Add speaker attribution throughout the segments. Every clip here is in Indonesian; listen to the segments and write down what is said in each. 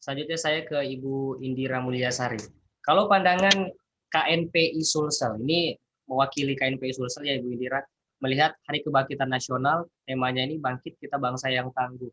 Speaker 1: Selanjutnya saya ke Ibu Indira Mulyasari. Kalau pandangan KNPI Sulsel, ini mewakili KNPI Sulsel ya Ibu Indira, melihat Hari Kebangkitan Nasional, temanya ini Bangkit Kita Bangsa yang Tangguh.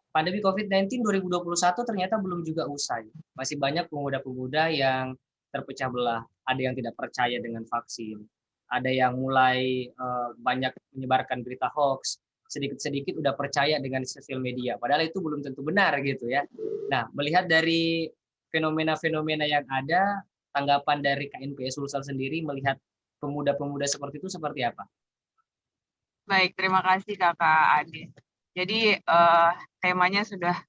Speaker 1: Pandemi COVID-19 2021 ternyata belum juga usai. Masih banyak pemuda-pemuda yang terpecah belah. Ada yang tidak percaya dengan vaksin. Ada yang mulai banyak menyebarkan berita hoax. Sedikit-sedikit udah percaya dengan sosial media. Padahal itu belum tentu benar gitu ya. Nah, melihat dari fenomena-fenomena yang ada, tanggapan dari KNPI Sulsel sendiri melihat pemuda-pemuda seperti itu seperti apa?
Speaker 2: Baik, terima kasih Kakak Ade. Jadi temanya sudah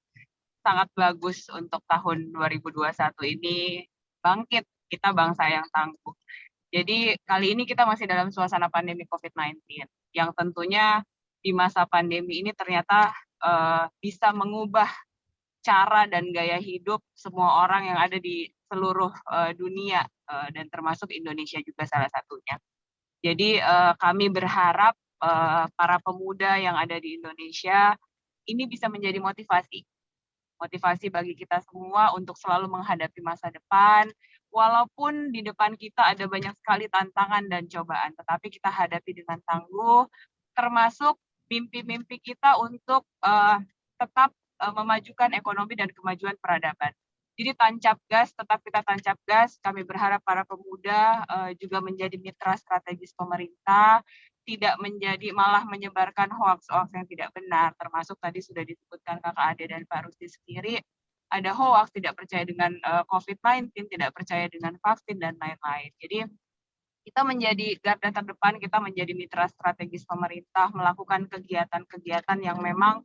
Speaker 2: sangat bagus untuk tahun 2021 ini, Bangkit Kita Bangsa yang Tangguh. Jadi kali ini kita masih dalam suasana pandemi COVID-19, yang tentunya di masa pandemi ini ternyata bisa mengubah cara dan gaya hidup semua orang yang ada di seluruh dunia, dan termasuk Indonesia juga salah satunya. Jadi kami berharap para pemuda yang ada di Indonesia ini bisa menjadi motivasi bagi kita semua untuk selalu menghadapi masa depan, walaupun di depan kita ada banyak sekali tantangan dan cobaan, tetapi kita hadapi dengan tangguh, termasuk mimpi-mimpi kita untuk tetap memajukan ekonomi dan kemajuan peradaban. Jadi tancap gas, tetap kita tancap gas. Kami berharap para pemuda juga menjadi mitra strategis pemerintah, tidak menjadi malah menyebarkan hoax-hoax yang tidak benar, termasuk tadi sudah disebutkan Kakak Ade dan Pak Rusdi sendiri, ada hoax, tidak percaya dengan COVID-19, tidak percaya dengan vaksin, dan lain-lain. Jadi kita menjadi garda terdepan, kita menjadi mitra strategis pemerintah, melakukan kegiatan-kegiatan yang memang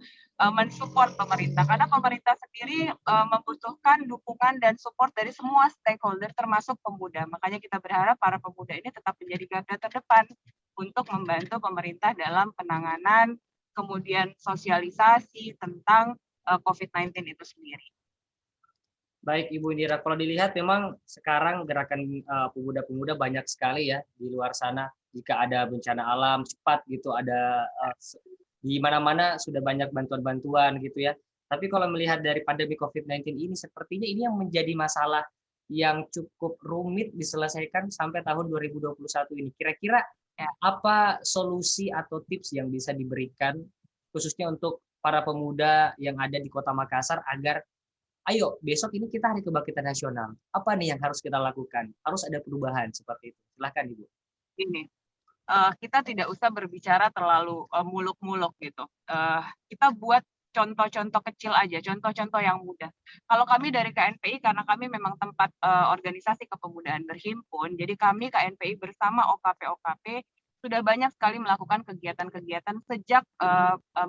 Speaker 2: mensupport pemerintah. Karena pemerintah sendiri membutuhkan dukungan dan support dari semua stakeholder, termasuk pemuda. Makanya kita berharap para pemuda ini tetap menjadi garda terdepan untuk membantu pemerintah dalam penanganan, kemudian sosialisasi tentang COVID-19 itu sendiri.
Speaker 1: Baik Ibu Indira, kalau dilihat memang sekarang gerakan pemuda-pemuda banyak sekali ya di luar sana. Jika ada bencana alam cepat gitu, ada di mana-mana sudah banyak bantuan-bantuan gitu ya. Tapi kalau melihat dari pandemi COVID-19 ini, sepertinya ini yang menjadi masalah yang cukup rumit diselesaikan sampai tahun 2021 ini. Kira-kira apa solusi atau tips yang bisa diberikan khususnya untuk para pemuda yang ada di Kota Makassar agar ayo besok ini kita Hari Kebangkitan Nasional. Apa nih yang harus kita lakukan? Harus ada perubahan seperti itu. Silakan Ibu.
Speaker 2: Ini kita tidak usah berbicara terlalu muluk-muluk gitu. Kita buat contoh-contoh kecil aja, contoh-contoh yang mudah. Kalau kami dari KNPI, karena kami memang tempat organisasi kepemudaan berhimpun, jadi kami KNPI bersama OKP-OKP sudah banyak sekali melakukan kegiatan-kegiatan sejak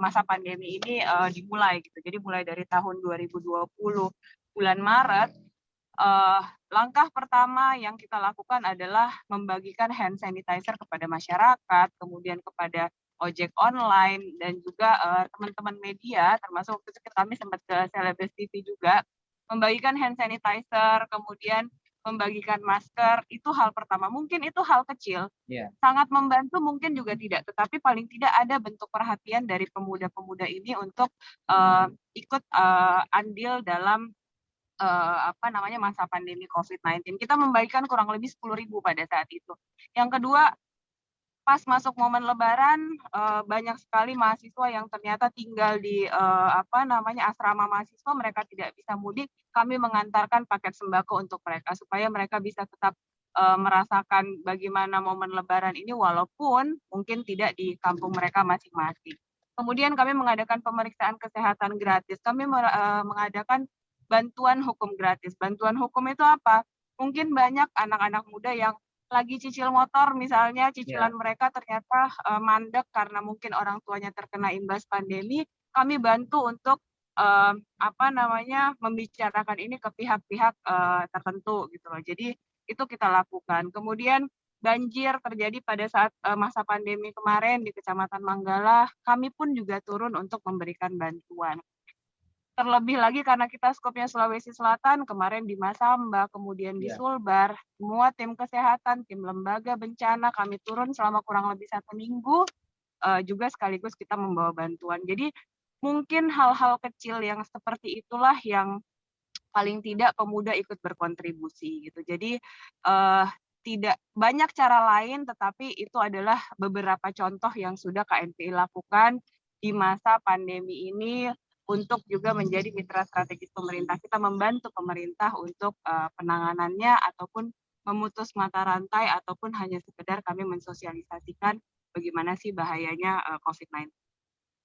Speaker 2: masa pandemi ini dimulai gitu. Jadi mulai dari tahun 2020 bulan Maret, langkah pertama yang kita lakukan adalah membagikan hand sanitizer kepada masyarakat, kemudian kepada ojek online, dan juga teman-teman media, termasuk waktu itu kami sempat ke Celebes TV juga, membagikan hand sanitizer, kemudian membagikan masker, itu hal pertama. Mungkin itu hal kecil, sangat membantu mungkin juga tidak, tetapi paling tidak ada bentuk perhatian dari pemuda-pemuda ini untuk ikut andil dalam masa pandemi COVID-19. Kita membagikan kurang lebih 10.000 pada saat itu. Yang kedua, pas masuk momen Lebaran, banyak sekali mahasiswa yang ternyata tinggal di asrama mahasiswa, mereka tidak bisa mudik. Kami mengantarkan paket sembako untuk mereka supaya mereka bisa tetap merasakan bagaimana momen Lebaran ini walaupun mungkin tidak di kampung mereka masing-masing. Kemudian kami mengadakan pemeriksaan kesehatan gratis. Kami mengadakan bantuan hukum gratis. Bantuan hukum itu apa? Mungkin banyak anak-anak muda yang lagi cicil motor misalnya, cicilan mereka ternyata mandek karena mungkin orang tuanya terkena imbas pandemi. Kami bantu untuk membicarakan ini ke pihak-pihak tertentu gitu loh. Jadi itu kita lakukan. Kemudian banjir terjadi pada saat masa pandemi kemarin di Kecamatan Manggala, kami pun juga turun untuk memberikan bantuan. Terlebih lagi karena kita skopnya Sulawesi Selatan, kemarin di Masamba, kemudian di Sulbar, semua tim kesehatan, tim lembaga bencana, kami turun selama kurang lebih 1 minggu, juga sekaligus kita membawa bantuan. Jadi mungkin hal-hal kecil yang seperti itulah yang paling tidak pemuda ikut berkontribusi gitu. Jadi tidak banyak cara lain, tetapi itu adalah beberapa contoh yang sudah KNPI lakukan di masa pandemi ini untuk juga menjadi mitra strategis pemerintah. Kita membantu pemerintah untuk penanganannya ataupun memutus mata rantai ataupun hanya sekedar kami mensosialisasikan bagaimana sih bahayanya COVID-19.